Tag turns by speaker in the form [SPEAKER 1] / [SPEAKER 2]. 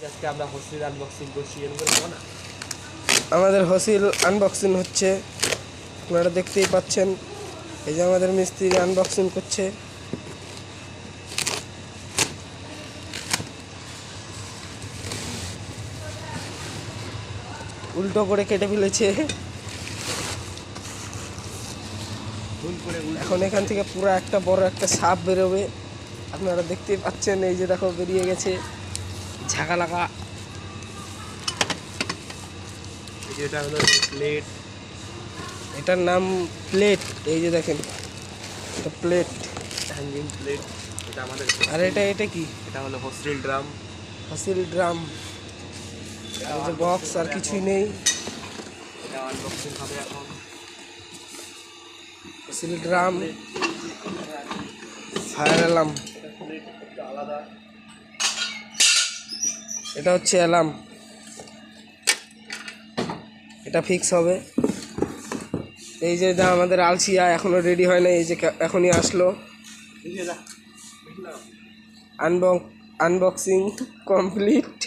[SPEAKER 1] আজকে আমরা hostel unboxing করছি এরকম করে না।
[SPEAKER 2] আমাদের হোস্টেল আনবক্সিং হচ্ছে, আপনারা দেখতেই পাচ্ছেন। এই যে আমাদের মিস্ত্রি আনবক্সিং করছে। উল্টো করে কেটে ফেলেছে। এখন এখান থেকে পুরো একটা বড় একটা সাপ বেরোবে, আপনারা দেখতেই পাচ্ছেন। এই যে দেখো বেরিয়ে গেছে ঝাঁকা লাগা।
[SPEAKER 1] এটা হলো প্লেট,
[SPEAKER 2] এটার নাম প্লেট। এই যে দেখেন এটা প্লেট,
[SPEAKER 1] হ্যাঙ্গিং প্লেট। এটা আমাদের
[SPEAKER 2] আর এটা কি?
[SPEAKER 1] এটা হলো হোস্টেল ড্রাম।
[SPEAKER 2] Hostel drum. এই যে বক্স, আর কিছুই নেই।
[SPEAKER 1] এটা আনবক্সিং হবে এখন।
[SPEAKER 2] Hostel drum, fire alarm.
[SPEAKER 1] একটু আলাদা।
[SPEAKER 2] এটা হচ্ছে অ্যালার্ম, এটা ফিক্স হবে। এই যে আমাদের আলসিয়া এখনো রেডি হয় না, এই যে এখনই আসলো। Unboxing complete.